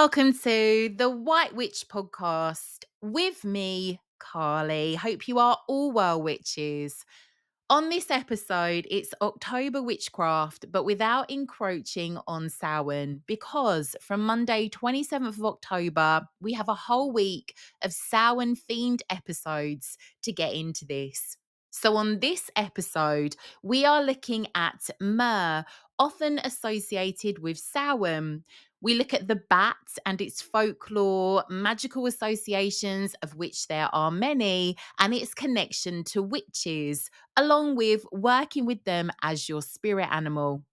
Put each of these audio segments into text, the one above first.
welcome to the White Witch podcast with me, Carly. Hope you are all well, witches. On this episode, it's October Witchcraft, but without encroaching on Samhain, because from Monday, 27th of October, we have a whole week of Samhain-themed episodes to get into this. So on this episode, we are looking at myrrh, often associated with Samhain. We look at the bat and its folklore, magical associations, of which there are many, and its connection to witches, along with working with them as your spirit animal.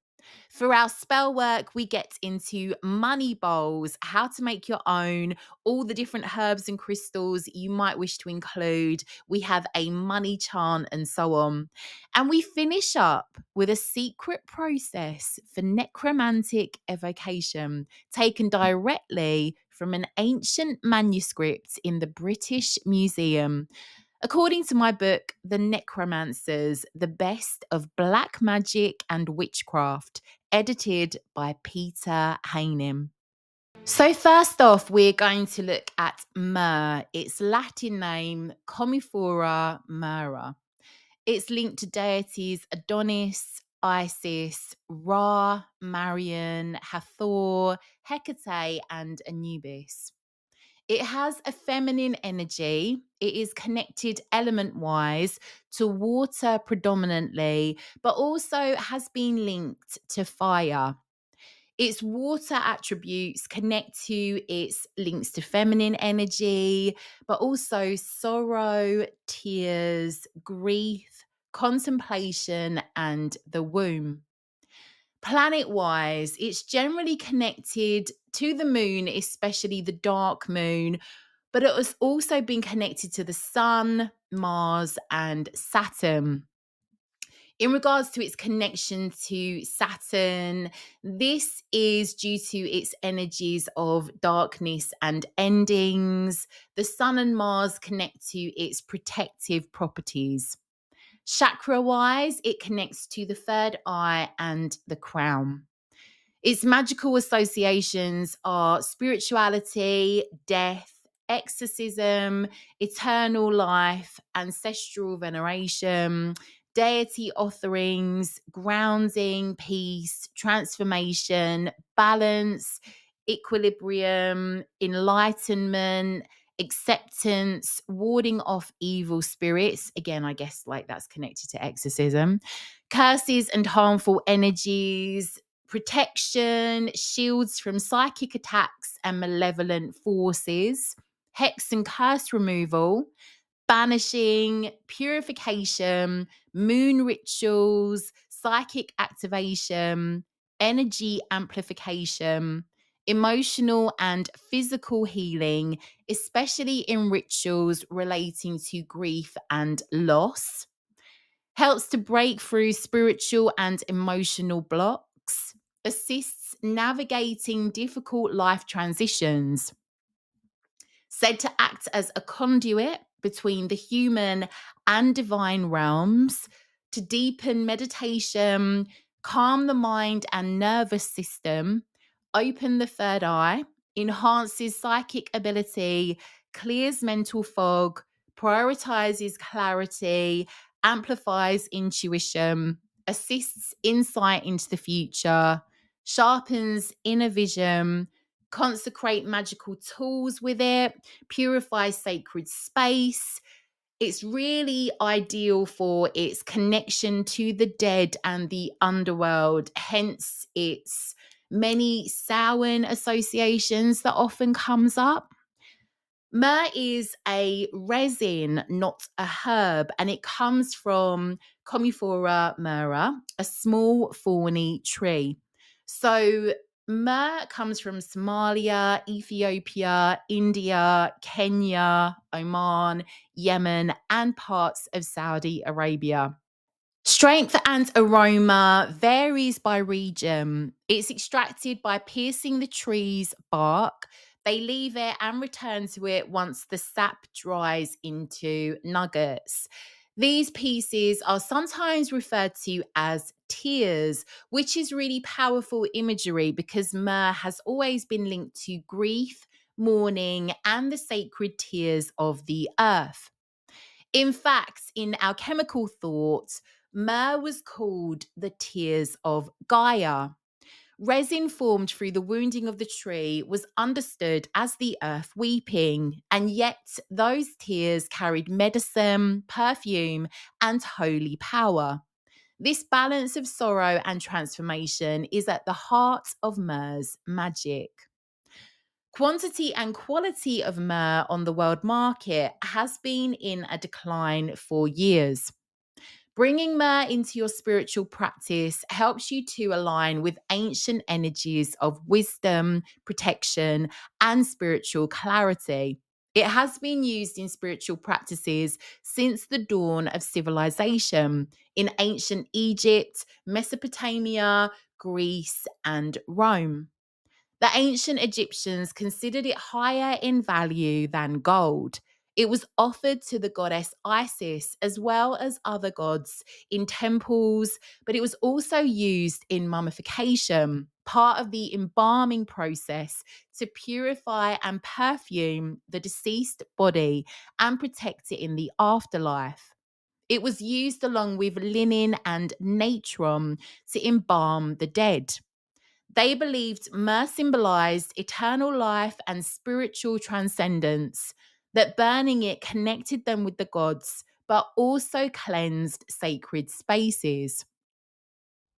For our spell work, we get into money bowls, how to make your own, all the different herbs and crystals you might wish to include. We have a money chant and so on. And we finish up with a secret process for necromantic evocation, taken directly from an ancient manuscript in the British Museum. According to my book, The Necromancers, the Best of Black Magic and Witchcraft, edited by Peter Hainim. So first off, we're going to look at myrrh. Its Latin name, Commiphora myrrha. It's linked to deities Adonis, Isis, Ra, Marian, Hathor, Hecate, and Anubis. It has a feminine energy. It is connected element-wise to water predominantly, but also has been linked to fire. Its water attributes connect to its links to feminine energy, but also sorrow, tears, grief, contemplation, and the womb. Planet-wise, it's generally connected to the moon, especially the dark moon, but it has also been connected to the sun, Mars, and Saturn. In regards to its connection to Saturn, this is due to its energies of darkness and endings. The sun and Mars connect to its protective properties. Chakra-wise, it connects to the third eye and the crown. Its magical associations are spirituality, death, exorcism, eternal life, ancestral veneration, deity offerings, grounding, peace, transformation, balance, equilibrium, enlightenment, acceptance, warding off evil spirits. Again, I guess like that's connected to exorcism, curses and harmful energies, protection, shields from psychic attacks and malevolent forces, hex and curse removal, banishing, purification, moon rituals, psychic activation, energy amplification, emotional and physical healing, especially in rituals relating to grief and loss. Helps to break through spiritual and emotional blocks, assists navigating difficult life transitions. Said to act as a conduit between the human and divine realms, to deepen meditation, calm the mind and nervous system, open the third eye, enhances psychic ability, clears mental fog, prioritizes clarity, amplifies intuition, assists insight into the future, sharpens inner vision, consecrate magical tools with it, purify sacred space. It's really ideal for its connection to the dead and the underworld, hence its many Samhain associations that often comes up. Myrrh is a resin, not a herb, and it comes from Commiphora myrrha, a small thorny tree. So myrrh comes from Somalia, Ethiopia, India, Kenya, Oman, Yemen, and parts of Saudi Arabia. Strength and aroma varies by region. It's extracted by piercing the tree's bark. They leave it and return to it once the sap dries into nuggets. These pieces are sometimes referred to as tears, which is really powerful imagery because myrrh has always been linked to grief, mourning, and the sacred tears of the earth. In fact, in alchemical thought, myrrh was called the tears of Gaia. Resin formed through the wounding of the tree was understood as the earth weeping, and yet those tears carried medicine, perfume, and holy power. This balance of sorrow and transformation is at the heart of myrrh's magic. Quantity and quality of myrrh on the world market has been in a decline for years. Bringing myrrh into your spiritual practice helps you to align with ancient energies of wisdom, protection, and spiritual clarity. It has been used in spiritual practices since the dawn of civilization in ancient Egypt, Mesopotamia, Greece, and Rome. The ancient Egyptians considered it higher in value than gold. It was offered to the goddess Isis as well as other gods in temples, but it was also used in mummification, part of the embalming process to purify and perfume the deceased body and protect it in the afterlife. It was used along with linen and natron to embalm the dead. They believed myrrh symbolized eternal life and spiritual transcendence, that burning it connected them with the gods, but also cleansed sacred spaces.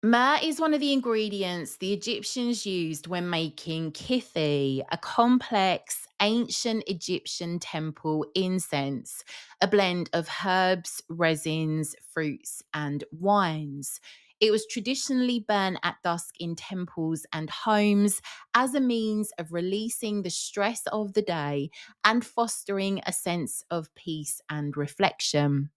Myrrh is one of the ingredients the Egyptians used when making kithi, a complex ancient Egyptian temple incense, a blend of herbs, resins, fruits, and wines. It was traditionally burned at dusk in temples and homes as a means of releasing the stress of the day and fostering a sense of peace and reflection.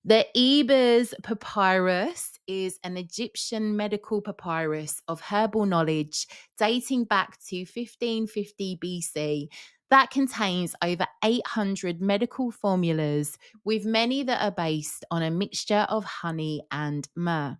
The Ebers Papyrus is an Egyptian medical papyrus of herbal knowledge dating back to 1550 BC that contains over 800 medical formulas, with many that are based on a mixture of honey and myrrh.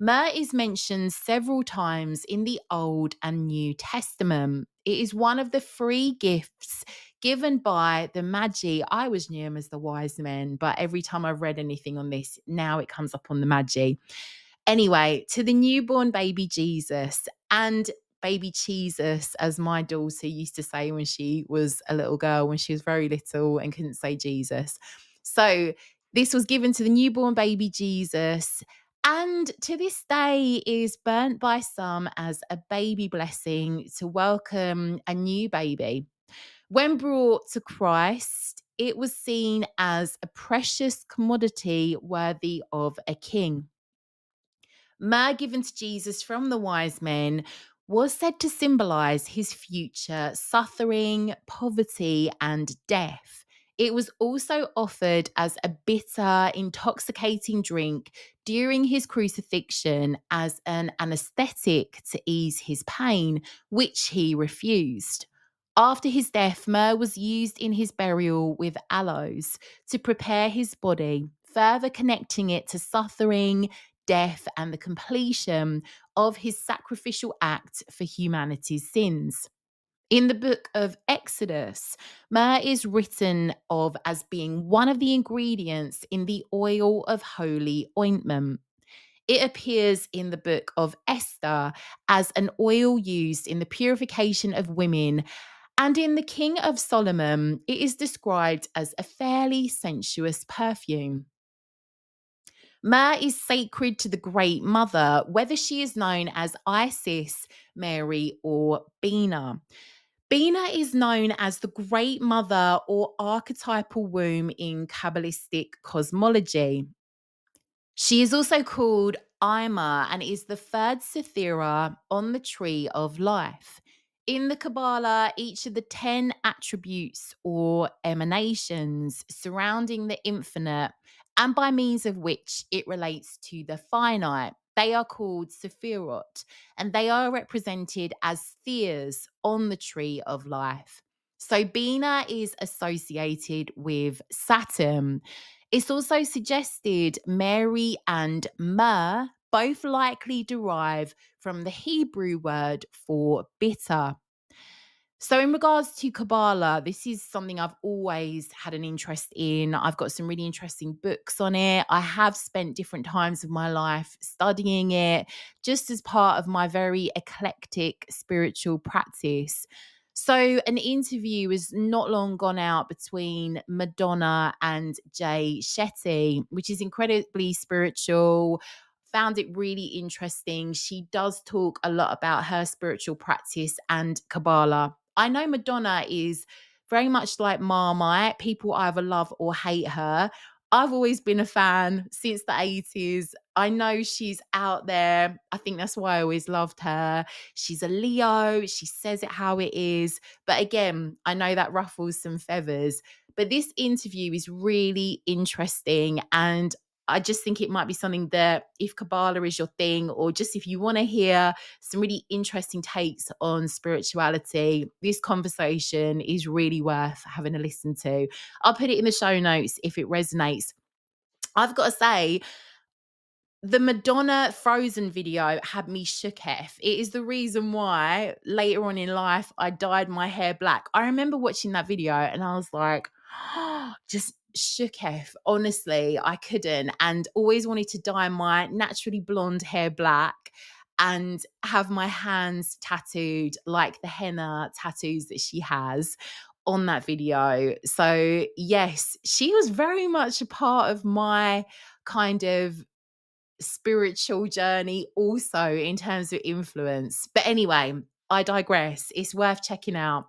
Myrrh is mentioned several times in the Old and New Testament. It is one of the free gifts given by the Magi. I always knew them as the wise men, but every time I've read anything on this, now it comes up on the Magi. Anyway, to the newborn baby Jesus and baby Jesus, as my daughter used to say when she was a little girl, when she was very little and couldn't say Jesus. So this was given to the newborn baby Jesus, and to this day is burnt by some as a baby blessing to welcome a new baby. When brought to Christ, it was seen as a precious commodity worthy of a king. Myrrh given to Jesus from the wise men was said to symbolize his future suffering, poverty, and death. It was also offered as a bitter, intoxicating drink during his crucifixion as an anesthetic to ease his pain, which he refused. After his death, myrrh was used in his burial with aloes to prepare his body, further connecting it to suffering, death, and the completion of his sacrificial act for humanity's sins. In the book of Exodus, myrrh is written of as being one of the ingredients in the oil of holy ointment. It appears in the book of Esther as an oil used in the purification of women, and in the King of Solomon, it is described as a fairly sensuous perfume. Myrrh is sacred to the Great Mother, whether she is known as Isis, Mary, or Bina. Bina is known as the Great Mother or archetypal womb in Kabbalistic cosmology. She is also called Ima and is the third Sephira on the tree of life. In the Kabbalah, each of the 10 attributes or emanations surrounding the infinite and by means of which it relates to the finite, they are called Sephirot, and they are represented as spheres on the tree of life. So Bina is associated with Saturn. It's also suggested Mary and myrrh both likely derive from the Hebrew word for bitter. So, in regards to Kabbalah, this is something I've always had an interest in. I've got some really interesting books on it. I have spent different times of my life studying it just as part of my very eclectic spiritual practice. So, an interview has not long gone out between Madonna and Jay Shetty, which is incredibly spiritual. Found it really interesting. She does talk a lot about her spiritual practice and Kabbalah. I know Madonna is very much like Marmite. People either love or hate her. I've always been a fan since the 80s. I know she's out there. I think that's why I always loved her. She's a Leo. She says it how it is. But again, I know that ruffles some feathers. But this interview is really interesting. And I just think it might be something that if Kabbalah is your thing, or just if you want to hear some really interesting takes on spirituality, this conversation is really worth having a listen to. I'll put it in the show notes if it resonates. I've got to say, the Madonna Frozen video had me shook F. It is the reason why later on in life I dyed my hair black. I remember watching that video and I was like, just shook F. Honestly, I couldn't, and always wanted to dye my naturally blonde hair black and have my hands tattooed like the henna tattoos that she has on that video. So, yes, she was very much a part of my kind of spiritual journey also in terms of influence. But anyway, I digress. It's worth checking out.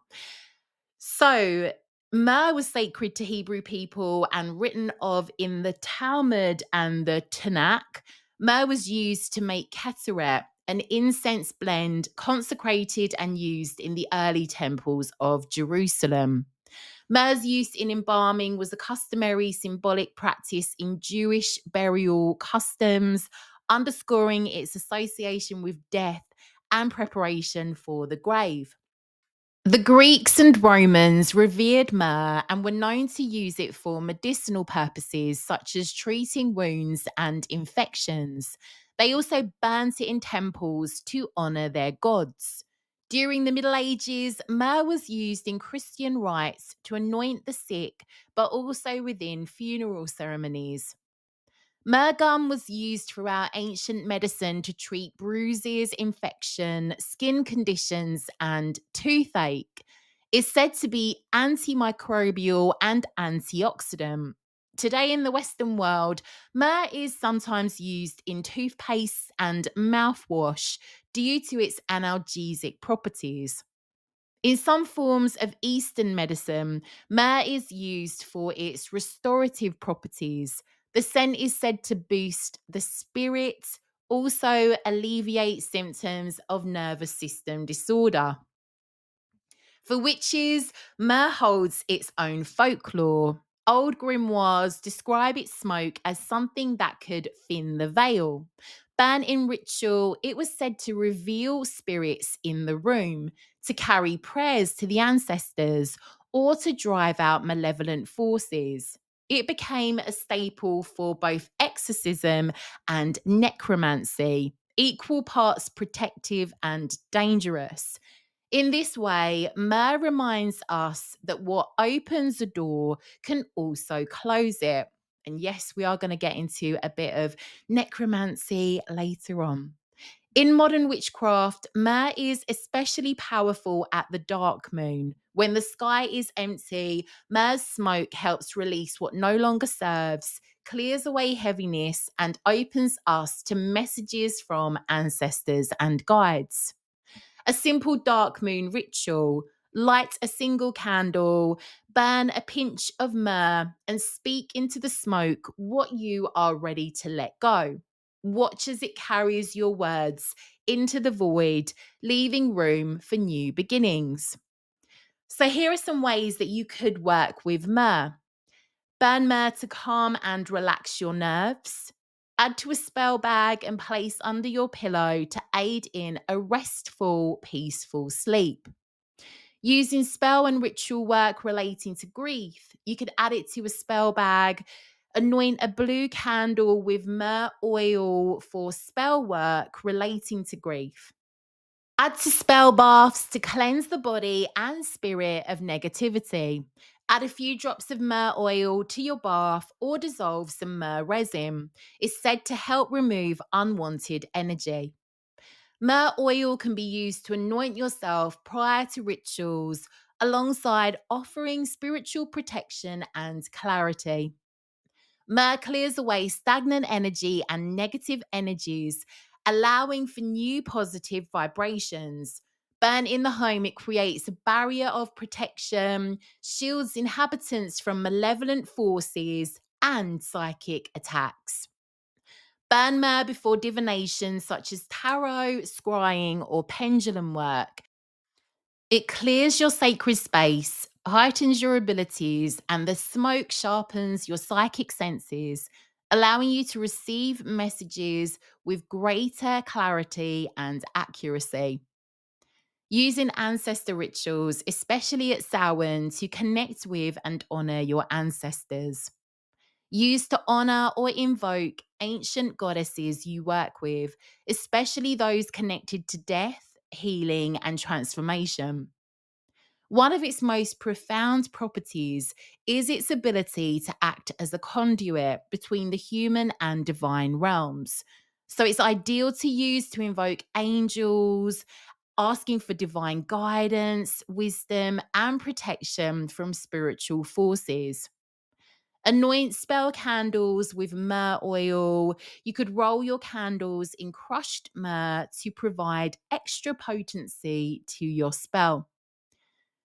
So, myrrh was sacred to Hebrew people and written of in the Talmud and the Tanakh. Myrrh was used to make keteret, an incense blend consecrated and used in the early temples of Jerusalem. Myrrh's use in embalming was a customary symbolic practice in Jewish burial customs, underscoring its association with death and preparation for the grave. The Greeks and Romans revered myrrh and were known to use it for medicinal purposes, such as treating wounds and infections. They also burnt it in temples to honor their gods. During the Middle Ages, myrrh was used in Christian rites to anoint the sick, but also within funeral ceremonies. Myrrh gum was used throughout ancient medicine to treat bruises, infection, skin conditions, and toothache. It's said to be antimicrobial and antioxidant. Today in the Western world, myrrh is sometimes used in toothpaste and mouthwash due to its analgesic properties. In some forms of Eastern medicine, myrrh is used for its restorative properties. The scent is said to boost the spirit, also alleviate symptoms of nervous system disorder. For witches, myrrh holds its own folklore. Old grimoires describe its smoke as something that could thin the veil. Burnt in ritual, it was said to reveal spirits in the room, to carry prayers to the ancestors, or to drive out malevolent forces. It became a staple for both exorcism and necromancy, equal parts protective and dangerous. In this way, myrrh reminds us that what opens a door can also close it. And yes, we are going to get into a bit of necromancy later on. In modern witchcraft, myrrh is especially powerful at the dark moon. When the sky is empty, myrrh's smoke helps release what no longer serves, clears away heaviness, and opens us to messages from ancestors and guides. A simple dark moon ritual: light a single candle, burn a pinch of myrrh, and speak into the smoke what you are ready to let go. Watch as it carries your words into the void, leaving room for new beginnings. So, here are some ways that you could work with myrrh. Burn myrrh to calm and relax your nerves. Add to a spell bag and place under your pillow to aid in a restful, peaceful sleep. Using spell and ritual work relating to grief, you could add it to a spell bag, Anoint a blue candle with myrrh oil for spell work relating to grief. Add to spell baths to cleanse the body and spirit of negativity. Add a few drops of myrrh oil to your bath or dissolve some myrrh resin. It's said to help remove unwanted energy. Myrrh oil can be used to anoint yourself prior to rituals, alongside offering spiritual protection and clarity. Myrrh clears away stagnant energy and negative energies, allowing for new positive vibrations. Burnt in the home, it creates a barrier of protection, shields inhabitants from malevolent forces and psychic attacks. Burn myrrh before divination, such as tarot, scrying, or pendulum work. It clears your sacred space, heightens your abilities, and the smoke sharpens your psychic senses, allowing you to receive messages with greater clarity and accuracy. Using ancestor rituals, especially at Samhain, to connect with and honor your ancestors. Used to honor or invoke ancient goddesses you work with, especially those connected to death, healing, and transformation. One of its most profound properties is its ability to act as a conduit between the human and divine realms. So it's ideal to use to invoke angels, asking for divine guidance, wisdom, and protection from spiritual forces. Anoint spell candles with myrrh oil. You could roll your candles in crushed myrrh to provide extra potency to your spell.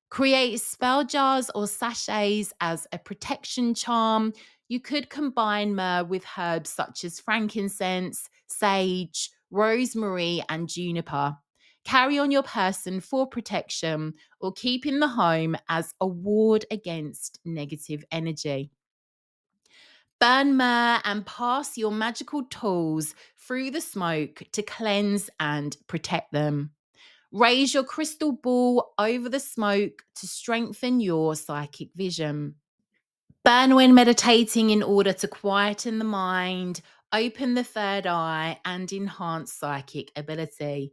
Create spell jars or sachets as a protection charm. You could combine myrrh with herbs such as frankincense, sage, rosemary, and juniper. Carry on your person for protection or keep in the home as a ward against negative energy. Burn myrrh and pass your magical tools through the smoke to cleanse and protect them. Raise your crystal ball over the smoke to strengthen your psychic vision. Burn when meditating in order to quieten the mind, open the third eye, and enhance psychic ability.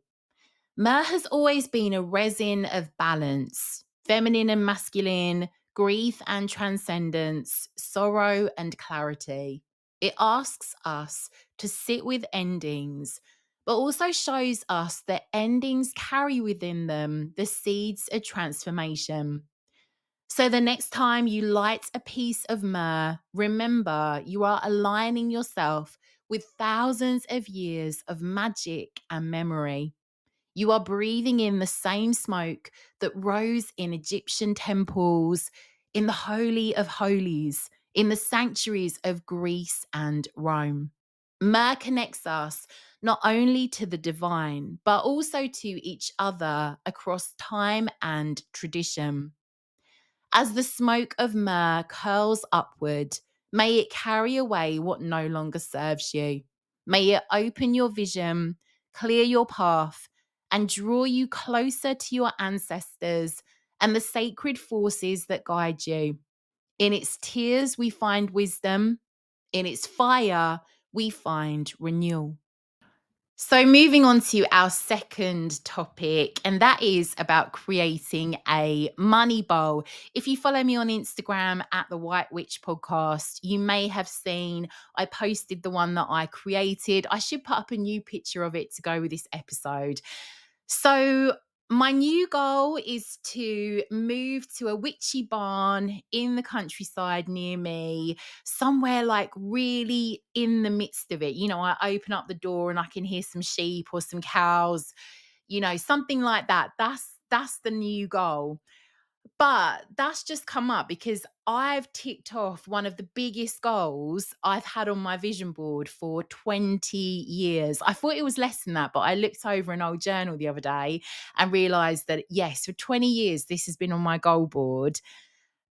Myrrh has always been a resin of balance, feminine and masculine, grief and transcendence, sorrow and clarity. It asks us to sit with endings, but also shows us that endings carry within them the seeds of transformation. So the next time you light a piece of myrrh, remember you are aligning yourself with thousands of years of magic and memory. You are breathing in the same smoke that rose in Egyptian temples, in the Holy of Holies, in the sanctuaries of Greece and Rome. Myrrh connects us not only to the divine, but also to each other across time and tradition. As the smoke of myrrh curls upward, may it carry away what no longer serves you. May it open your vision, clear your path, and draw you closer to your ancestors and the sacred forces that guide you. In its tears, we find wisdom. In its fire, we find renewal. So, moving on to our second topic, and that is about creating a money bowl. If you follow me on Instagram at the White Witch Podcast, you may have seen I posted the one that I created. I should put up a new picture of it to go with this episode. So, my new goal is to move to a witchy barn in the countryside near me, somewhere like really in the midst of it. You know, I open up the door and I can hear some sheep or some cows, you know, something like that. That's the new goal. But that's just come up because I've ticked off one of the biggest goals I've had on my vision board for 20 years. I thought it was less than that, but I looked over an old journal the other day and realized that, yes, for 20 years, this has been on my goal board.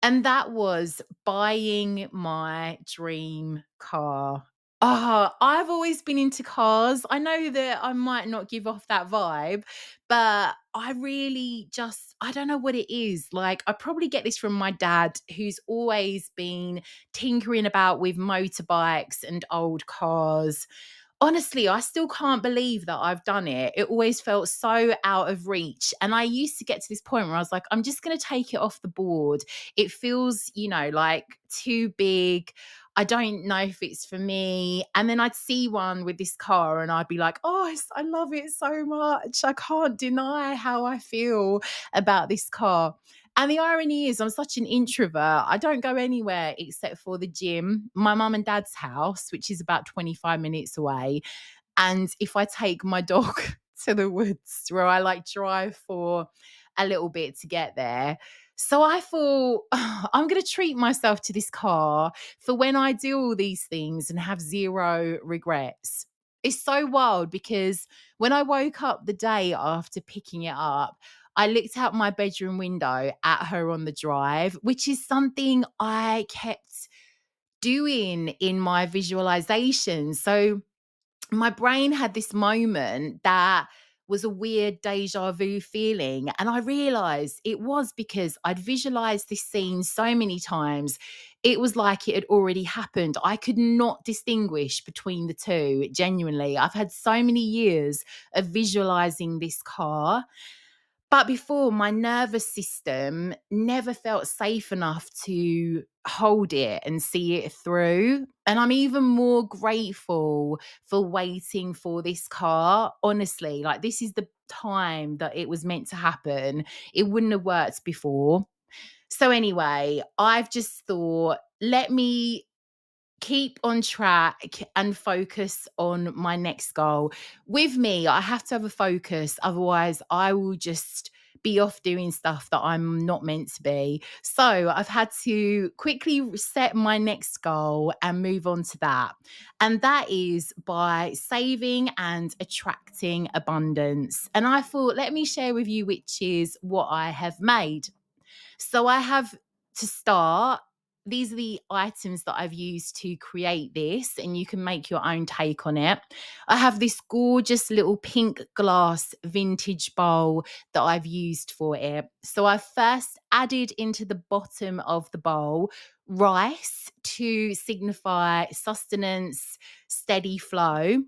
And that was buying my dream car. I've always been into cars. I know that I might not give off that vibe, but I really just, I don't know what it is. Like, I probably get this from my dad, who's always been tinkering about with motorbikes and old cars. Honestly, I still can't believe that I've done it. It always felt so out of reach. And I used to get to this point where I was like, I'm just going to take it off the board. It feels, like too big. I don't know if it's for me. And then I'd see one with this car and I'd be like, oh, I love it so much. I can't deny how I feel about this car. And the irony is, I'm such an introvert. I don't go anywhere except for the gym, my mum and dad's house, which is about 25 minutes away. And if I take my dog to the woods where I like drive for a little bit to get there. So I thought, I'm going to treat myself to this car for when I do all these things and have zero regrets. It's so wild because when I woke up the day after picking it up, I looked out my bedroom window at her on the drive, which is something I kept doing in my visualization. So my brain had this moment that was a weird deja vu feeling. And I realized it was because I'd visualized this scene so many times. It was like it had already happened. I could not distinguish between the two, genuinely. I've had so many years of visualizing this car. But before, my nervous system never felt safe enough to hold it and see it through. And I'm even more grateful for waiting for this car. Honestly, like, this is the time that it was meant to happen. It wouldn't have worked before. So, anyway, I've just thought, let me keep on track and focus on my next goal. With me, I have to have a focus. Otherwise, I will just be off doing stuff that I'm not meant to be. So I've had to quickly set my next goal and move on to that. And that is by saving and attracting abundance. And I thought, let me share with you, which is what I have made. So I have, to start, these are the items that I've used to create this, and you can make your own take on it. I have this gorgeous little pink glass vintage bowl that I've used for it. So I've first added into the bottom of the bowl rice to signify sustenance, steady flow.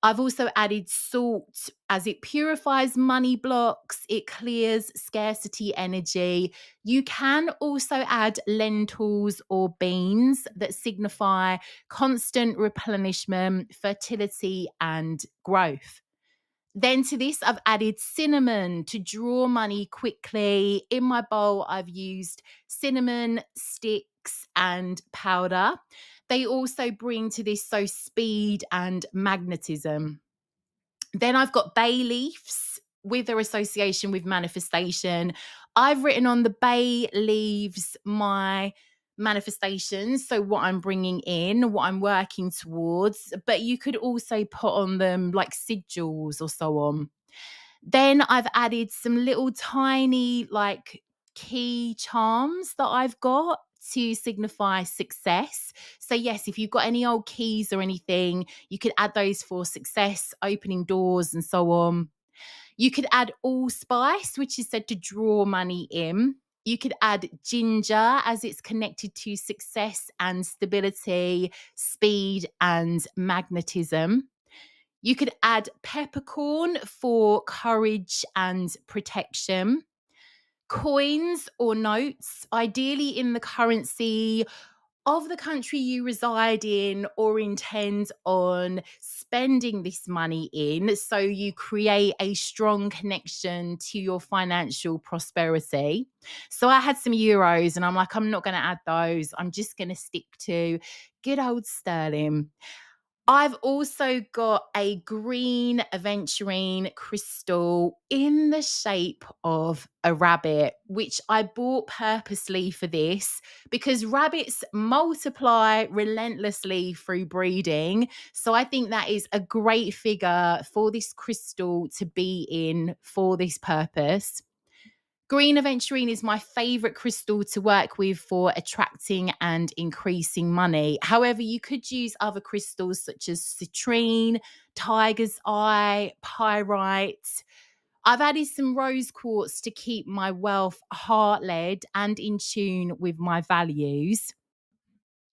I've also added salt as it purifies money blocks, it clears scarcity energy. You can also add lentils or beans that signify constant replenishment, fertility, and growth. Then to this, I've added cinnamon to draw money quickly. In my bowl, I've used cinnamon sticks and powder. They also bring to this speed and magnetism. Then I've got bay leaves with their association with manifestation. I've written on the bay leaves my manifestations, so what I'm bringing in, what I'm working towards, but you could also put on them like sigils or so on. Then I've added some little tiny like key charms that I've got to signify success. So yes, if you've got any old keys or anything, you could add those for success, opening doors and so on. You could add allspice, which is said to draw money in. You could add ginger as it's connected to success and stability, speed and magnetism. You could add peppercorn for courage and protection. Coins or notes, ideally in the currency of the country you reside in or intend on spending this money in, so you create a strong connection to your financial prosperity. So I had some euros and I'm like, I'm not going to add those. I'm just going to stick to good old sterling. I've also got a green aventurine crystal in the shape of a rabbit, which I bought purposely for this because rabbits multiply relentlessly through breeding. So I think that is a great figure for this crystal to be in for this purpose. Green aventurine is my favorite crystal to work with for attracting and increasing money. However, you could use other crystals such as citrine, tiger's eye, pyrite. I've added some rose quartz to keep my wealth heart-led and in tune with my values.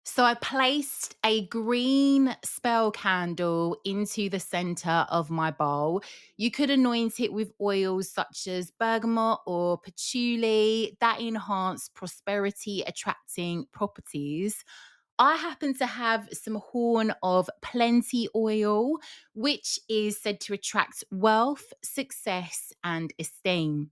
So I placed a green spell candle into the center of my bowl. You could anoint it with oils such as bergamot or patchouli that enhance prosperity attracting properties. I happen to have some horn of plenty oil, which is said to attract wealth, success, and esteem.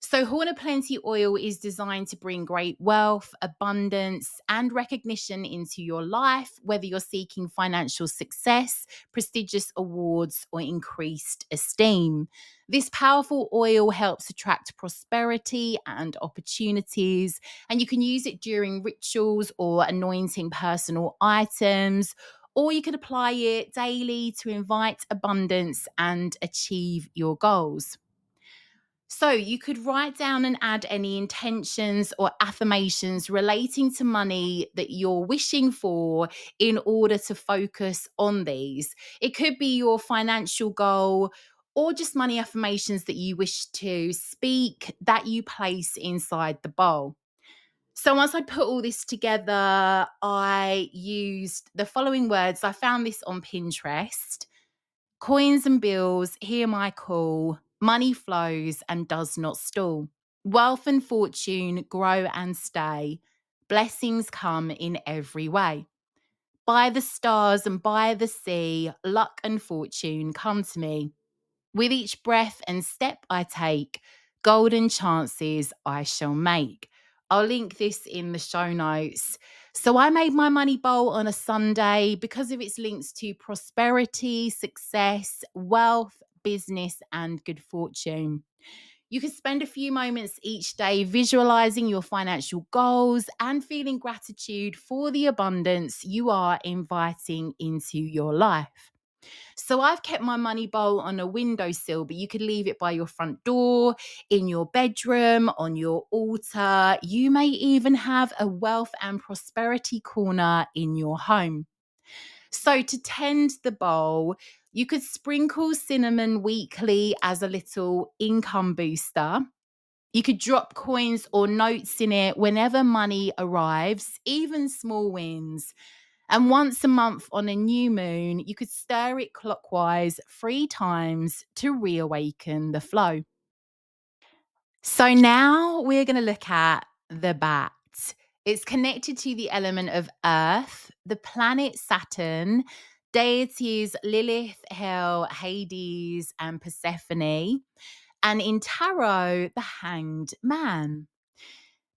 So, Horn of Plenty oil is designed to bring great wealth, abundance, and recognition into your life, whether you're seeking financial success, prestigious awards, or increased esteem. This powerful oil helps attract prosperity and opportunities, and you can use it during rituals or anointing personal items. Or you could apply it daily to invite abundance and achieve your goals. So you could write down and add any intentions or affirmations relating to money that you're wishing for in order to focus on these. It could be your financial goal or just money affirmations that you wish to speak that you place inside the bowl. So once I put all this together, I used the following words. I found this on Pinterest. Coins and bills, hear my call. Money flows and does not stall. Wealth and fortune grow and stay. Blessings come in every way. By the stars and by the sea, luck and fortune come to me. With each breath and step I take, golden chances I shall make. I'll link this in the show notes. So I made my money bowl on a Sunday because of its links to prosperity, success, wealth, business, and good fortune. You can spend a few moments each day visualizing your financial goals and feeling gratitude for the abundance you are inviting into your life. So I've kept my money bowl on a windowsill, but you could leave it by your front door, in your bedroom, on your altar. You may even have a wealth and prosperity corner in your home. So to tend the bowl, you could sprinkle cinnamon weekly as a little income booster. You could drop coins or notes in it whenever money arrives, even small wins. And once a month on a new moon, you could stir it clockwise 3 times to reawaken the flow. So now we're going to look at the bat. It's connected to the element of earth, the planet Saturn, deities Lilith, Hel, Hades, and Persephone. And in tarot, the hanged man.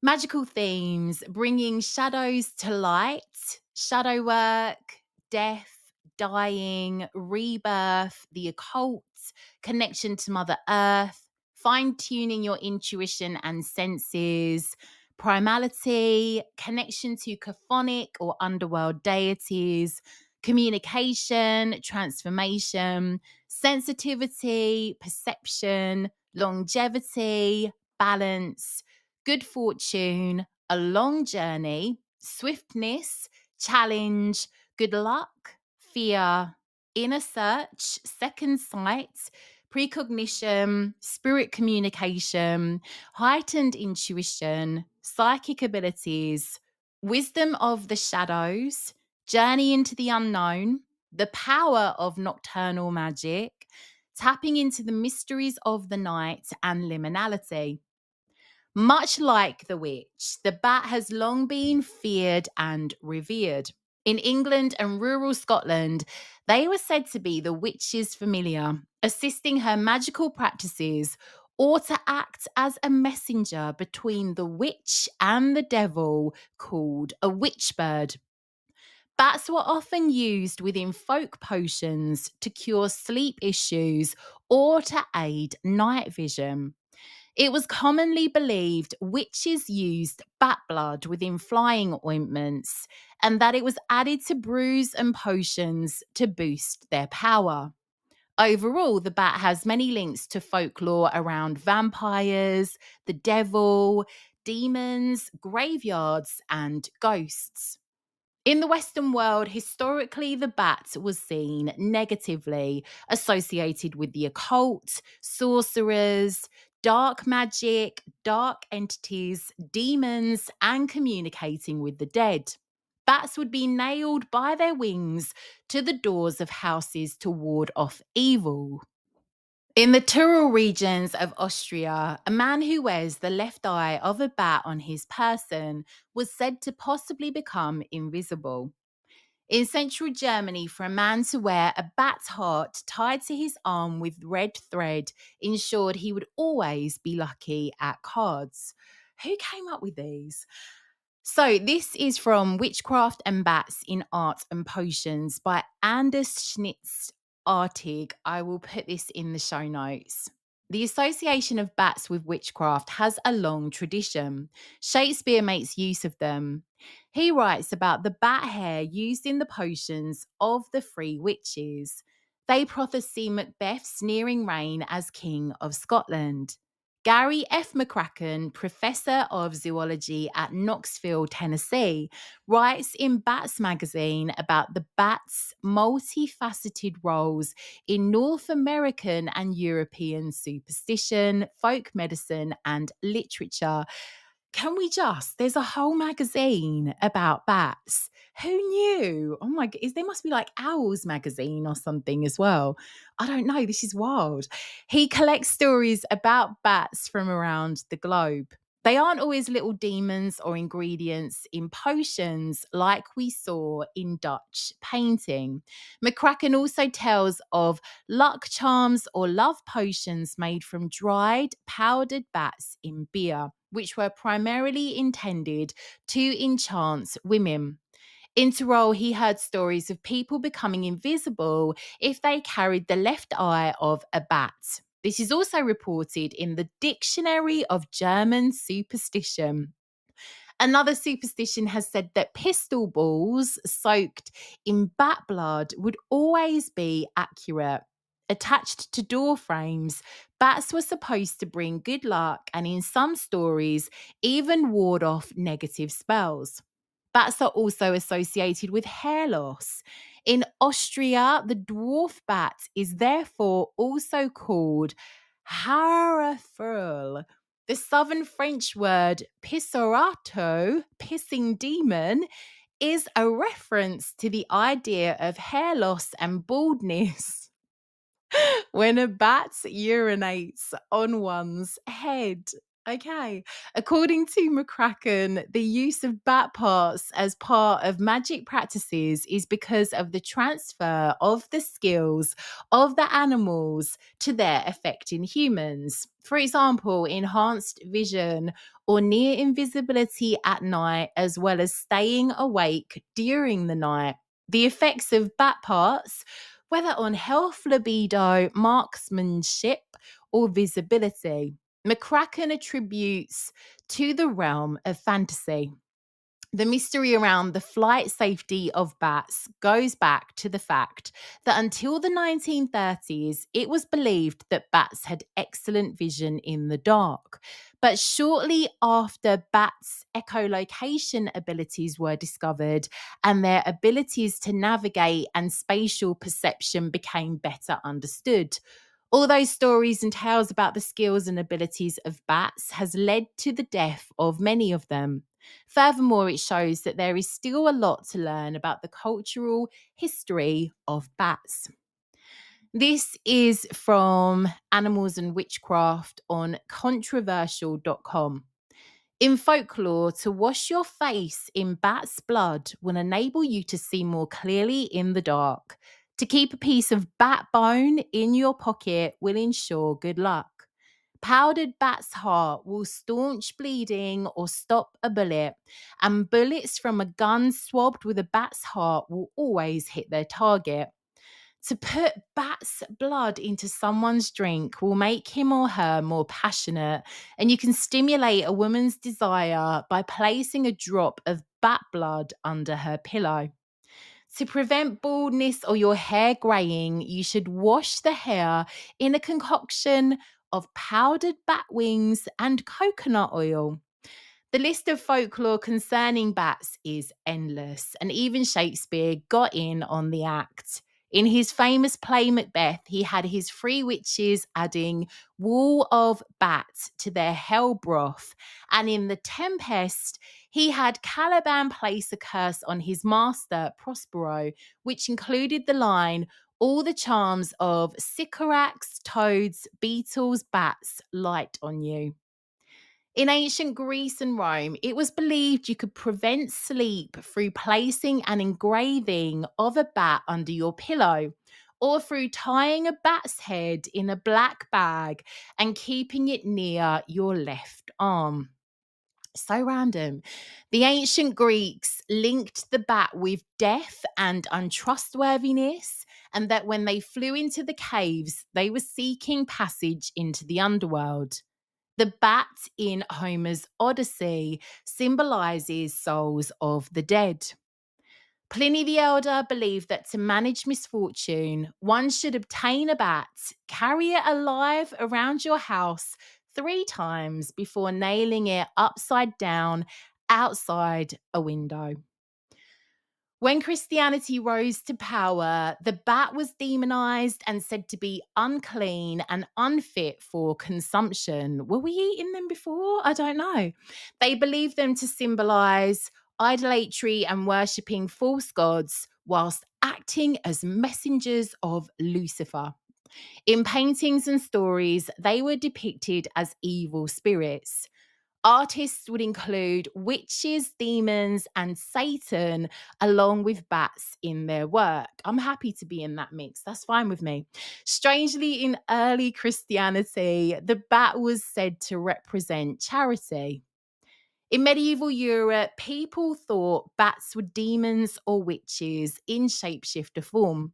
Magical themes, bringing shadows to light, shadow work, death, dying, rebirth, the occult, connection to Mother Earth, fine tuning your intuition and senses, primality, connection to chthonic or underworld deities, communication, transformation, sensitivity, perception, longevity, balance, good fortune, a long journey, swiftness, challenge, good luck, fear, inner search, second sight, precognition, spirit communication, heightened intuition, psychic abilities, wisdom of the shadows, journey into the unknown, the power of nocturnal magic, tapping into the mysteries of the night, and liminality. Much like the witch, the bat has long been feared and revered. In England and rural Scotland, they were said to be the witch's familiar, assisting her magical practices or to act as a messenger between the witch and the devil, called a witchbird. Bats were often used within folk potions to cure sleep issues or to aid night vision. It was commonly believed witches used bat blood within flying ointments and that it was added to brews and potions to boost their power. Overall, the bat has many links to folklore around vampires, the devil, demons, graveyards, and ghosts. In the Western world, historically, the bat was seen negatively, associated with the occult, sorcerers, dark magic, dark entities, demons, and communicating with the dead. Bats would be nailed by their wings to the doors of houses to ward off evil. In the Tyrol regions of Austria, a man who wears the left eye of a bat on his person was said to possibly become invisible. In central Germany, for a man to wear a bat's heart tied to his arm with red thread ensured he would always be lucky at cards. Who came up with these? So, this is from Witchcraft and Bats in Art and Potions by Anders Schnitz Artig. I will put this in the show notes. The association of bats with witchcraft has a long tradition. Shakespeare makes use of them. He writes about the bat hair used in the potions of the three witches. They prophesy Macbeth's nearing reign as King of Scotland. Gary F. McCracken, professor of zoology at Knoxville, Tennessee, writes in Bats magazine about the bat's multifaceted roles in North American and European superstition, folk medicine, and literature. Can we just? There's a whole magazine about bats. Who knew? Oh my God. There must be like Owls magazine or something as well. I don't know. This is wild. He collects stories about bats from around the globe. They aren't always little demons or ingredients in potions like we saw in Dutch painting. McCracken also tells of luck charms or love potions made from dried, powdered bats in beer, which were primarily intended to enchant women. In Tyrol, he heard stories of people becoming invisible if they carried the left eye of a bat. This is also reported in the Dictionary of German Superstition. Another superstition has said that pistol balls soaked in bat blood would always be accurate. Attached to door frames, bats were supposed to bring good luck and, in some stories, even ward off negative spells. Bats are also associated with hair loss. In Austria, the dwarf bat is therefore also called Harafurl. The southern French word pissorato, pissing demon, is a reference to the idea of hair loss and baldness when a bat urinates on one's head. Okay. According to McCracken, the use of bat parts as part of magic practices is because of the transfer of the skills of the animals to their effect in humans. For example, enhanced vision or near invisibility at night, as well as staying awake during the night. The effects of bat parts, whether on health, libido, marksmanship, or visibility, McCracken attributes to the realm of fantasy. The mystery around the flight safety of bats goes back to the fact that until the 1930s, it was believed that bats had excellent vision in the dark. But shortly after bats' echolocation abilities were discovered and their abilities to navigate and spatial perception became better understood, all those stories and tales about the skills and abilities of bats has led to the death of many of them. Furthermore, it shows that there is still a lot to learn about the cultural history of bats. This is from Animals and Witchcraft on controversial.com. In folklore, to wash your face in bat's blood will enable you to see more clearly in the dark. To keep a piece of bat bone in your pocket will ensure good luck. Powdered bat's heart will staunch bleeding or stop a bullet, and bullets from a gun swabbed with a bat's heart will always hit their target. To put bat's blood into someone's drink will make him or her more passionate, and you can stimulate a woman's desire by placing a drop of bat blood under her pillow. To prevent baldness or your hair graying, you should wash the hair in a concoction of powdered bat wings and coconut oil. The list of folklore concerning bats is endless, and even Shakespeare got in on the act. In his famous play Macbeth, he had his three witches adding wool of bat to their hell broth. And in The Tempest, he had Caliban place a curse on his master, Prospero, which included the line, all the charms of sycorax, toads, beetles, bats light on you. In ancient Greece and Rome, it was believed you could prevent sleep through placing an engraving of a bat under your pillow or through tying a bat's head in a black bag and keeping it near your left arm. So random. The ancient Greeks linked the bat with death and untrustworthiness, and that when they flew into the caves, they were seeking passage into the underworld. The bat in Homer's Odyssey symbolizes souls of the dead. Pliny the Elder believed that to manage misfortune, one should obtain a bat, carry it alive around your house 3 times before nailing it upside down outside a window. When Christianity rose to power, the bat was demonized and said to be unclean and unfit for consumption. Were we eating them before? I don't know. They believed them to symbolize idolatry and worshipping false gods whilst acting as messengers of Lucifer. In paintings and stories, they were depicted as evil spirits. Artists would include witches, demons, and Satan, along with bats in their work. I'm happy to be in that mix. That's fine with me. Strangely, in early Christianity, the bat was said to represent charity. In medieval Europe, people thought bats were demons or witches in shapeshifter form.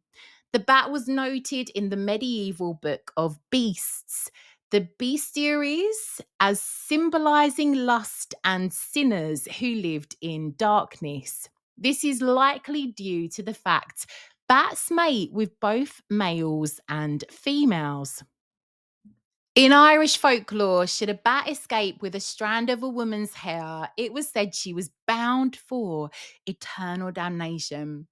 The bat was noted in the medieval book of beasts, the bestiaries, as symbolizing lust and sinners who lived in darkness. This is likely due to the fact bats mate with both males and females. In Irish folklore, should a bat escape with a strand of a woman's hair, it was said she was bound for eternal damnation.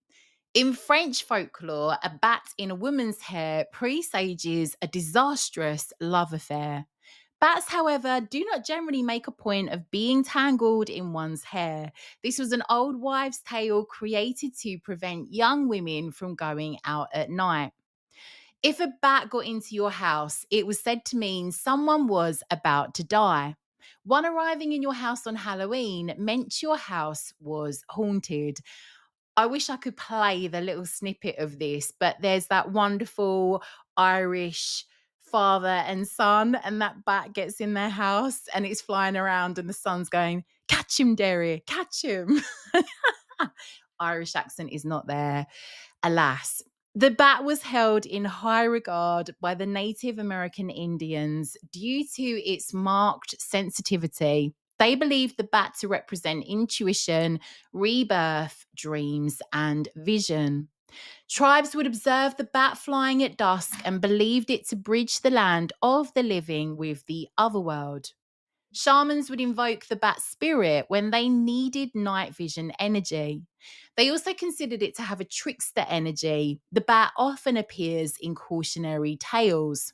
In French folklore, a bat in a woman's hair presages a disastrous love affair. Bats, however, do not generally make a point of being tangled in one's hair. This was an old wives' tale created to prevent young women from going out at night. If a bat got into your house, it was said to mean someone was about to die. One arriving in your house on Halloween meant your house was haunted. I wish I could play the little snippet of this, but there's that wonderful Irish father and son, and that bat gets in their house and it's flying around, and the son's going, "Catch him, Derry, catch him." Irish accent is not there, alas. The bat was held in high regard by the Native American Indians due to its marked sensitivity. They believed the bat to represent intuition, rebirth, dreams, and vision. Tribes would observe the bat flying at dusk and believed it to bridge the land of the living with the otherworld. Shamans would invoke the bat spirit when they needed night vision energy. They also considered it to have a trickster energy. The bat often appears in cautionary tales.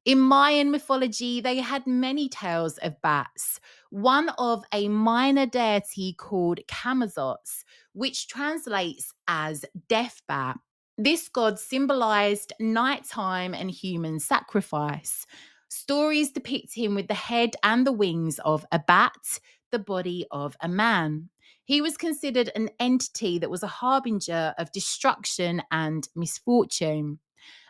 In Mayan mythology, they had many tales of bats, one of a minor deity called Camazotz, which translates as death bat. This god symbolized nighttime and human sacrifice. Stories depict him with the head and the wings of a bat, the body of a man. He was considered an entity that was a harbinger of destruction and misfortune.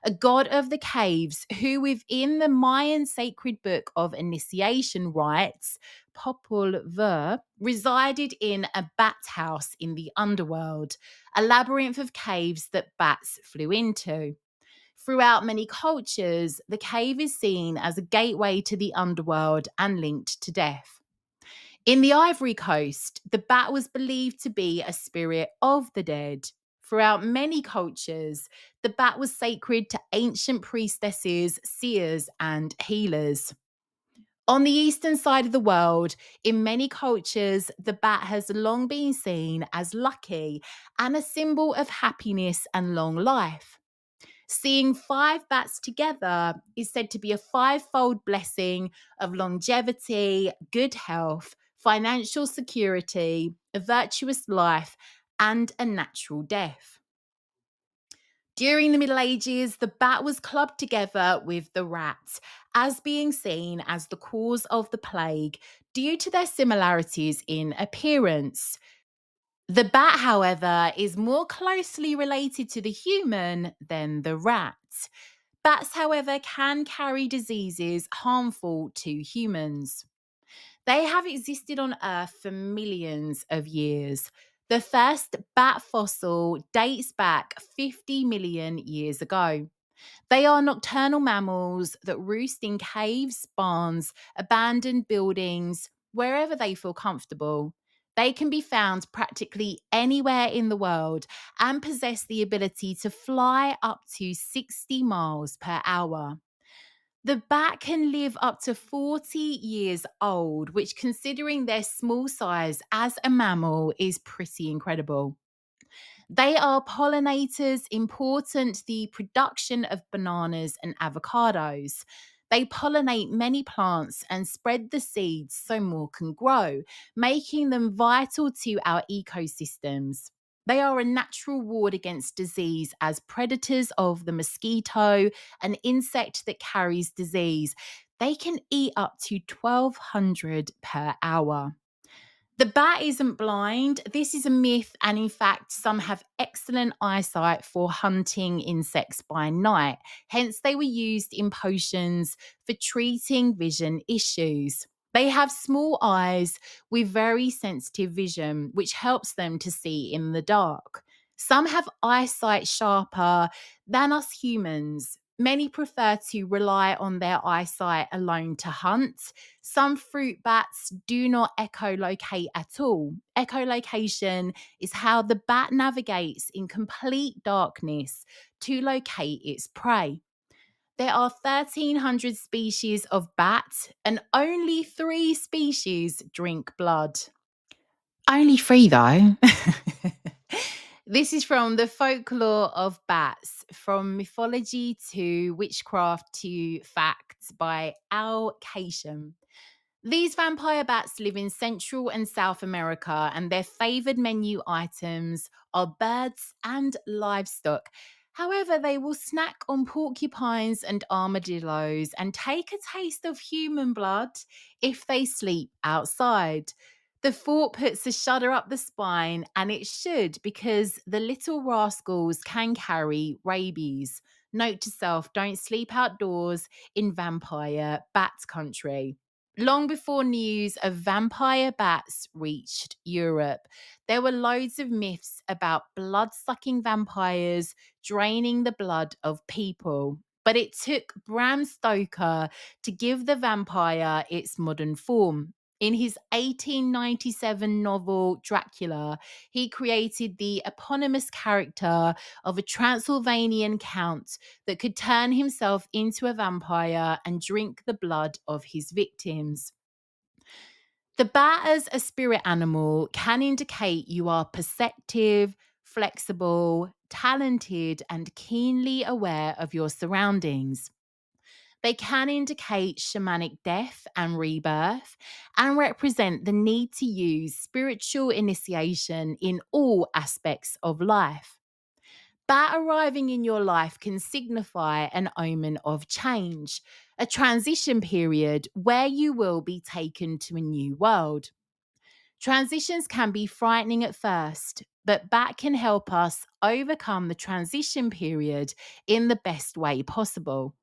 A god of the caves who within the Mayan sacred book of initiation rites, Popol Vuh, resided in a bat house in the underworld, a labyrinth of caves that bats flew into. Throughout many cultures, the cave is seen as a gateway to the underworld and linked to death. In the Ivory Coast, the bat was believed to be a spirit of the dead. Throughout many cultures, the bat was sacred to ancient priestesses, seers, and healers. On the eastern side of the world, in many cultures, the bat has long been seen as lucky and a symbol of happiness and long life. Seeing 5 bats together is said to be a fivefold blessing of longevity, good health, financial security, a virtuous life, and a natural death. During the Middle Ages, the bat was clubbed together with the rat, as being seen as the cause of the plague due to their similarities in appearance. The bat, however, is more closely related to the human than the rat. Bats, however, can carry diseases harmful to humans. They have existed on Earth for millions of years. The first bat fossil dates back 50 million years ago. They are nocturnal mammals that roost in caves, barns, abandoned buildings, wherever they feel comfortable. They can be found practically anywhere in the world and possess the ability to fly up to 60 miles per hour. The bat can live up to 40 years old, which, considering their small size as a mammal, is pretty incredible. They are pollinators, important to the production of bananas and avocados. They pollinate many plants and spread the seeds so more can grow, making them vital to our ecosystems. They are a natural ward against disease as predators of the mosquito, an insect that carries disease. They can eat up to 1,200 per hour. The bat isn't blind. This is a myth, and in fact, some have excellent eyesight for hunting insects by night. Hence, they were used in potions for treating vision issues. They have small eyes with very sensitive vision, which helps them to see in the dark. Some have eyesight sharper than us humans. Many prefer to rely on their eyesight alone to hunt. Some fruit bats do not echolocate at all. Echolocation is how the bat navigates in complete darkness to locate its prey. There are 1,300 species of bat, and only 3 species drink blood. Only 3, though. This is from the folklore of bats, from mythology to witchcraft to facts by Al Cation. These vampire bats live in Central and South America, and their favored menu items are birds and livestock. However, they will snack on porcupines and armadillos and take a taste of human blood if they sleep outside. The thought puts a shudder up the spine, and it should, because the little rascals can carry rabies. Note to self, don't sleep outdoors in vampire bat country. Long before news of vampire bats reached Europe, there were loads of myths about blood sucking vampires draining the blood of people. But it took Bram Stoker to give the vampire its modern form. In his 1897 novel Dracula, he created the eponymous character of a Transylvanian count that could turn himself into a vampire and drink the blood of his victims. The bat, as a spirit animal, can indicate you are perceptive, flexible, talented, and keenly aware of your surroundings. They can indicate shamanic death and rebirth and represent the need to use spiritual initiation in all aspects of life. Bat arriving in your life can signify an omen of change, a transition period where you will be taken to a new world. Transitions can be frightening at first, but Bat can help us overcome the transition period in the best way possible,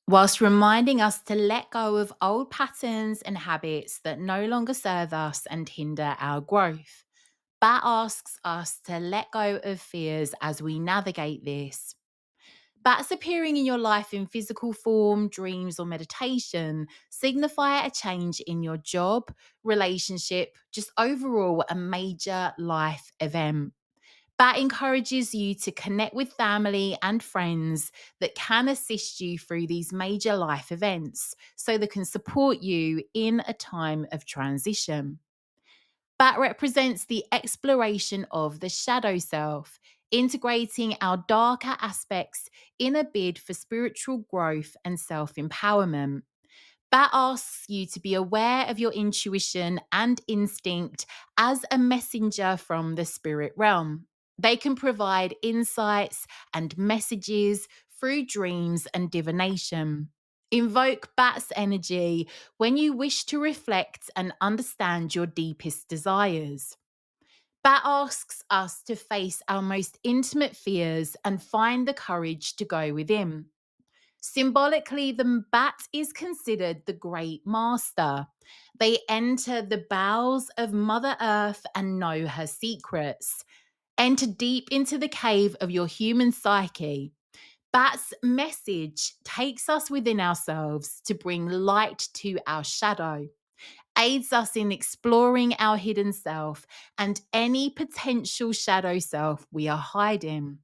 whilst reminding us to let go of old patterns and habits that no longer serve us and hinder our growth. Bat asks us to let go of fears as we navigate this. Bats appearing in your life in physical form, dreams, or meditation signify a change in your job, relationship, just overall a major life event. Bat encourages you to connect with family and friends that can assist you through these major life events so they can support you in a time of transition. Bat represents the exploration of the shadow self, integrating our darker aspects in a bid for spiritual growth and self empowerment. Bat asks you to be aware of your intuition and instinct as a messenger from the spirit realm. They can provide insights and messages through dreams and divination. Invoke Bat's energy when you wish to reflect and understand your deepest desires. Bat asks us to face our most intimate fears and find the courage to go within. Symbolically, the bat is considered the great master. They enter the bowels of Mother Earth and know her secrets. Enter deep into the cave of your human psyche. Bat's message takes us within ourselves to bring light to our shadow, aids us in exploring our hidden self and any potential shadow self we are hiding.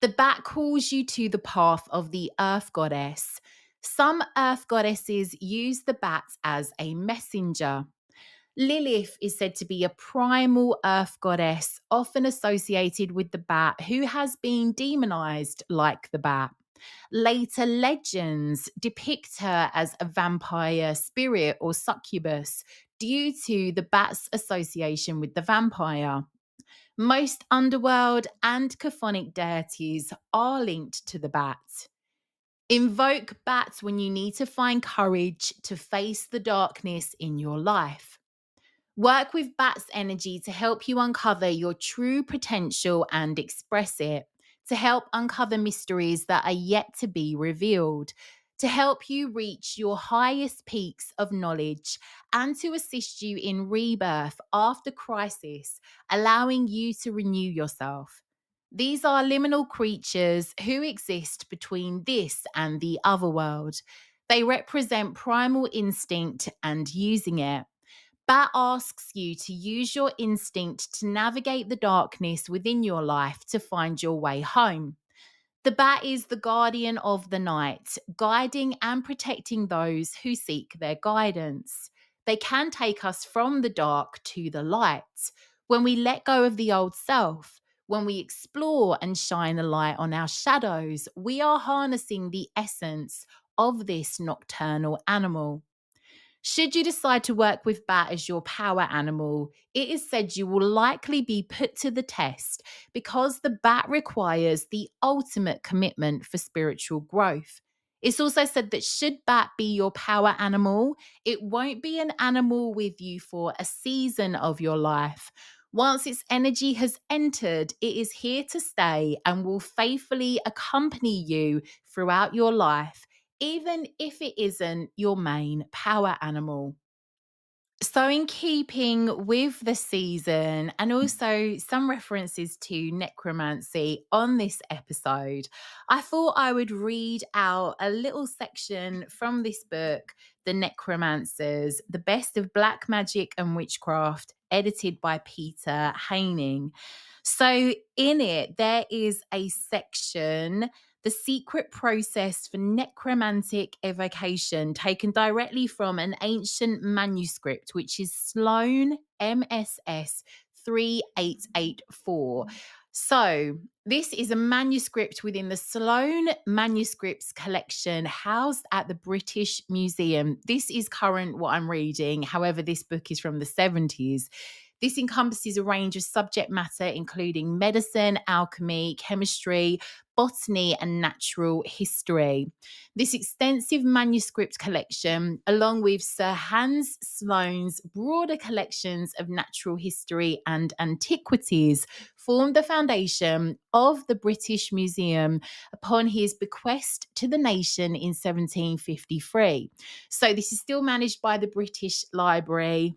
The bat calls you to the path of the earth goddess. Some earth goddesses use the bat as a messenger. Lilith is said to be a primal earth goddess, often associated with the bat, who has been demonized like the bat. Later legends depict her as a vampire spirit or succubus due to the bat's association with the vampire. Most underworld and chthonic deities are linked to the bat. Invoke bats when you need to find courage to face the darkness in your life. Work with bat's energy to help you uncover your true potential and express it, to help uncover mysteries that are yet to be revealed, to help you reach your highest peaks of knowledge, and to assist you in rebirth after crisis, allowing you to renew yourself. These are liminal creatures who exist between this and the other world. They represent primal instinct and using it. Bat asks you to use your instinct to navigate the darkness within your life to find your way home. The bat is the guardian of the night, guiding and protecting those who seek their guidance. They can take us from the dark to the light. When we let go of the old self, when we explore and shine a light on our shadows, we are harnessing the essence of this nocturnal animal. Should you decide to work with bat as your power animal, it is said you will likely be put to the test because the bat requires the ultimate commitment for spiritual growth. It's also said that should bat be your power animal, it won't be an animal with you for a season of your life. Once its energy has entered, it is here to stay and will faithfully accompany you throughout your life, even if it isn't your main power animal. So, in keeping with the season and also some references to necromancy on this episode, I thought I would read out a little section from this book, The Necromancers, The Best of Black Magic and Witchcraft, edited by Peter Haining. So, in it, there is a section, the secret process for necromantic evocation, taken directly from an ancient manuscript, which is Sloan MSS 3884. So, this is a manuscript within the Sloan Manuscripts collection housed at the British Museum. This is current what I'm reading. However, this book is from the 70s. This encompasses a range of subject matter, including medicine, alchemy, chemistry, botany, and natural history. This extensive manuscript collection, along with Sir Hans Sloane's broader collections of natural history and antiquities, formed the foundation of the British Museum upon his bequest to the nation in 1753. So this is still managed by the British Library.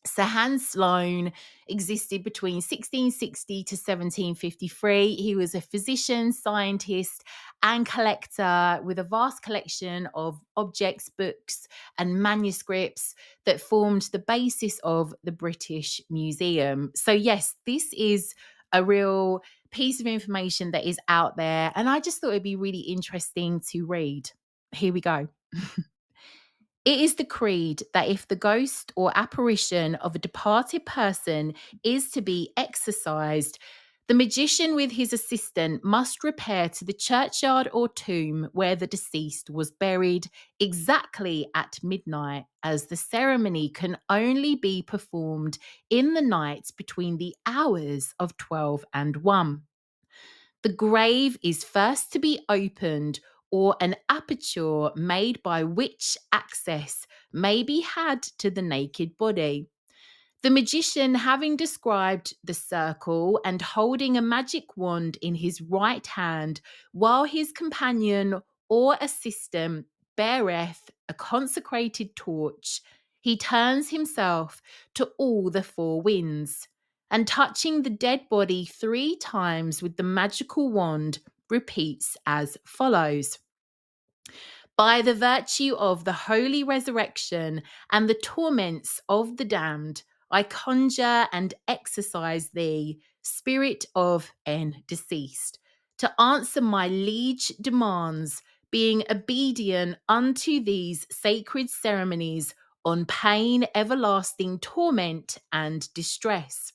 Sir Hans Sloane existed between 1660 to 1753. He was a physician, scientist, and collector with a vast collection of objects, books, and manuscripts that formed the basis of the British Museum. So, yes, this is a real piece of information that is out there. And I just thought it'd be really interesting to read. Here we go. It is decreed that if the ghost or apparition of a departed person is to be exorcised, the magician with his assistant must repair to the churchyard or tomb where the deceased was buried exactly at midnight, as the ceremony can only be performed in the night between the hours of 12 and 1. The grave is first to be opened, or an aperture made by which access may be had to the naked body. The magician, having described the circle and holding a magic wand in his right hand, while his companion or assistant beareth a consecrated torch, he turns himself to all the four winds, and touching the dead body 3 times with the magical wand, repeats as follows: By the virtue of the holy resurrection and the torments of the damned, I conjure and exorcise thee, spirit of an deceased, to answer my liege demands, being obedient unto these sacred ceremonies, on pain everlasting torment and distress.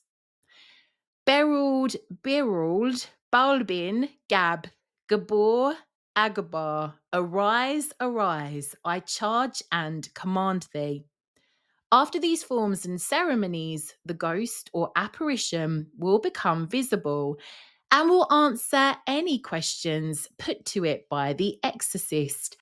Berold, Balbin, Gab, Gabor, Agabar, arise, arise, I charge and command thee. After these forms and ceremonies, the ghost or apparition will become visible and will answer any questions put to it by the exorcist.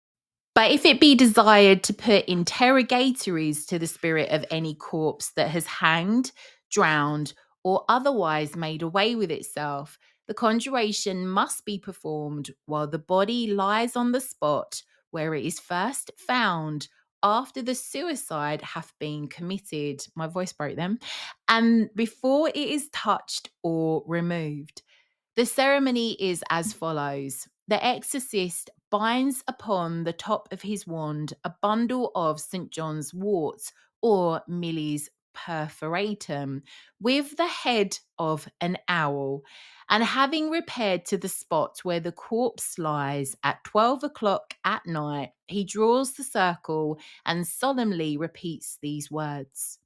But if it be desired to put interrogatories to the spirit of any corpse that has hanged, drowned, or otherwise made away with itself, the conjuration must be performed while the body lies on the spot where it is first found after the suicide hath been committed. My voice broke then. And before it is touched or removed. The ceremony is as follows. The exorcist binds upon the top of his wand a bundle of St. John's worts or Millie's perforatum with the head of an owl, and having repaired to the spot where the corpse lies at 12 o'clock at night, he draws the circle and solemnly repeats these words: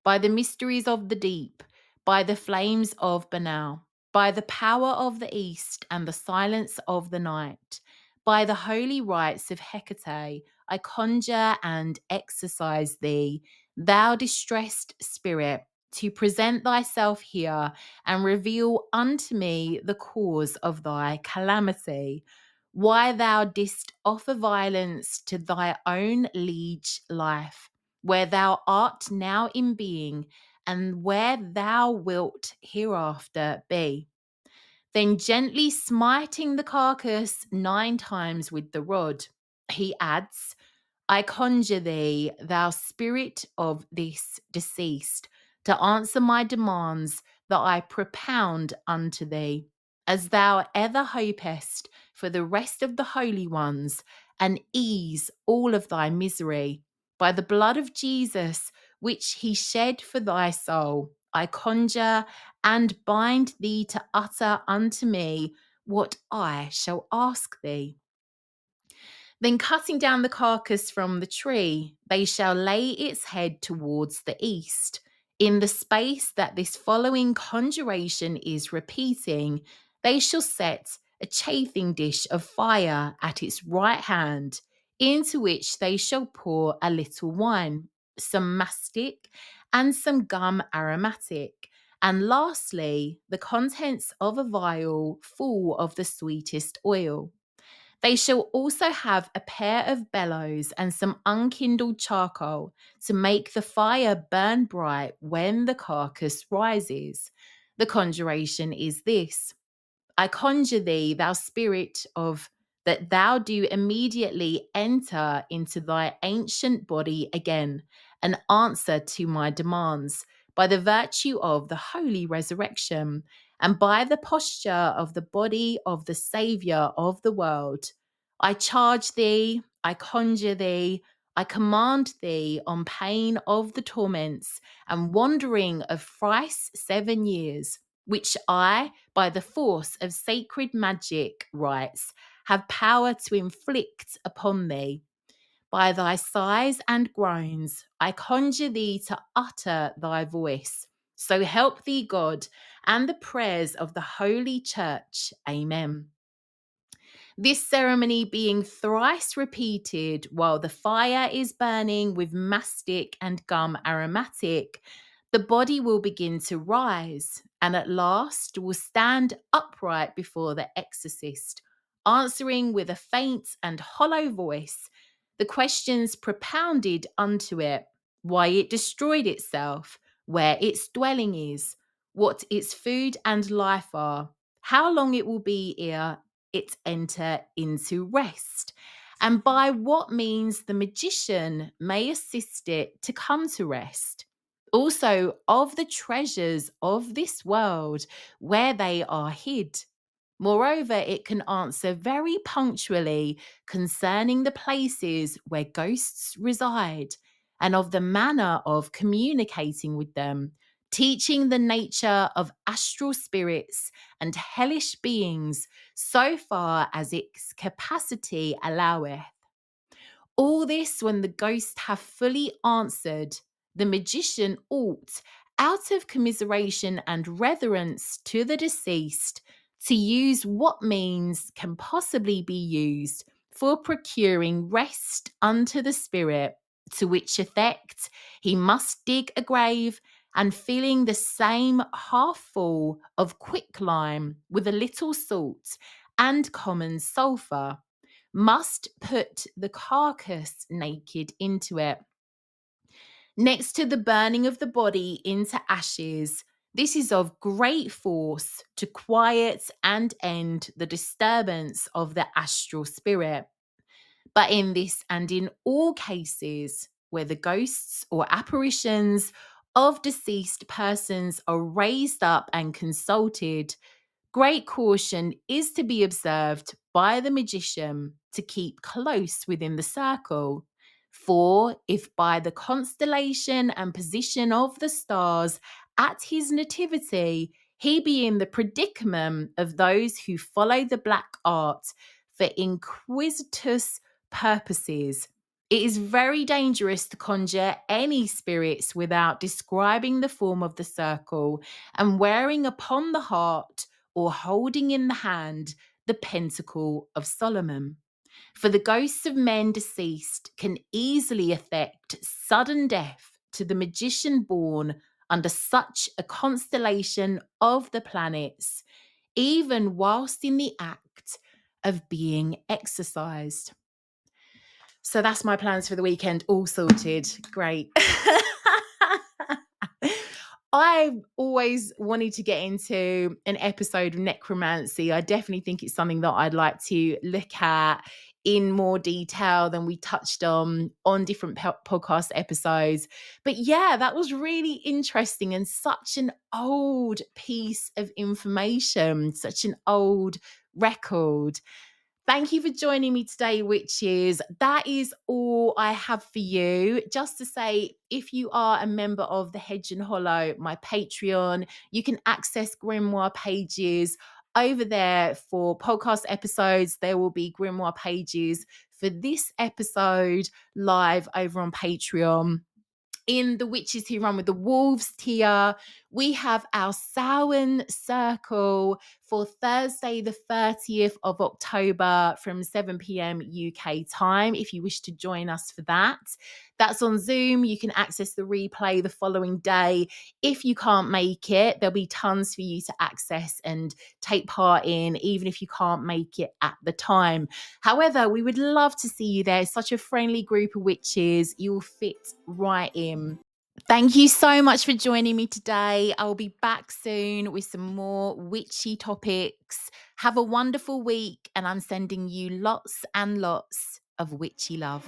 By the mysteries of the deep, by the flames of Banal, by the power of the east and the silence of the night, by the holy rites of Hecate, I conjure and exorcise thee, thou distressed spirit, to present thyself here and reveal unto me the cause of thy calamity, why thou didst offer violence to thy own liege life, where thou art now in being, and where thou wilt hereafter be. Then gently smiting the carcass 9 times with the rod, he adds, I conjure thee, thou spirit of this deceased, to answer my demands that I propound unto thee, as thou ever hopest for the rest of the holy ones, and ease all of thy misery. By the blood of Jesus, which he shed for thy soul, I conjure and bind thee to utter unto me what I shall ask thee. Then cutting down the carcass from the tree, they shall lay its head towards the east. In the space that this following conjuration is repeating, they shall set a chafing dish of fire at its right hand, into which they shall pour a little wine, some mastic, and some gum aromatic, and lastly, the contents of a vial full of the sweetest oil. They shall also have a pair of bellows and some unkindled charcoal to make the fire burn bright when the carcass rises. The conjuration is this: I conjure thee, thou spirit of, that thou do immediately enter into thy ancient body again, and answer to my demands, by the virtue of the holy resurrection, and by the posture of the body of the Saviour of the world. I charge thee, I conjure thee, I command thee, on pain of the torments and wandering of thrice 7 years, which I, by the force of sacred magic rites, have power to inflict upon thee. By thy sighs and groans, I conjure thee to utter thy voice. So help thee God and the prayers of the Holy Church. Amen. This ceremony being thrice repeated while the fire is burning with mastic and gum aromatic, the body will begin to rise and at last will stand upright before the exorcist, answering with a faint and hollow voice the questions propounded unto it: why it destroyed itself, where its dwelling is, what its food and life are, how long it will be ere it enter into rest, and by what means the magician may assist it to come to rest. Also, of the treasures of this world, where they are hid. Moreover, it can answer very punctually concerning the places where ghosts reside and of the manner of communicating with them, teaching the nature of astral spirits and hellish beings so far as its capacity alloweth. All this when the ghost have fully answered, the magician ought, out of commiseration and reverence to the deceased, to use what means can possibly be used for procuring rest unto the spirit, to which effect he must dig a grave, and filling the same half full of quicklime with a little salt and common sulphur, must put the carcass naked into it. Next to the burning of the body into ashes, this is of great force to quiet and end the disturbance of the astral spirit. But in this and in all cases where the ghosts or apparitions of deceased persons are raised up and consulted, great caution is to be observed by the magician to keep close within the circle. For if by the constellation and position of the stars at his nativity he be in the predicament of those who follow the black art for inquisitous purposes, it is very dangerous to conjure any spirits without describing the form of the circle and wearing upon the heart or holding in the hand the pentacle of Solomon. For the ghosts of men deceased can easily effect sudden death to the magician born under such a constellation of the planets, even whilst in the act of being exercised. So that's my plans for the weekend, all sorted. Great. I've always wanted to get into an episode of necromancy. I definitely think it's something that I'd like to look at in more detail than we touched on different podcast episodes. But yeah, that was really interesting and such an old piece of information, such an old record. Thank you for joining me today, witches. That is all I have for you. Just to say, if you are a member of the Hedge and Hollow, my Patreon, you can access grimoire pages over there for podcast episodes. There will be grimoire pages for this episode live over on Patreon. In the Witches Who Run with the Wolves tier, we have our Samhain circle for Thursday, the 30th of October from 7 p.m. UK time. If you wish to join us for that, that's on Zoom. You can access the replay the following day. If you can't make it, there'll be tons for you to access and take part in, even if you can't make it at the time. However, we would love to see you there. It's such a friendly group of witches. You'll fit right in. Thank you so much for joining me today. I'll be back soon with some more witchy topics. Have a wonderful week, and I'm sending you lots and lots of witchy love.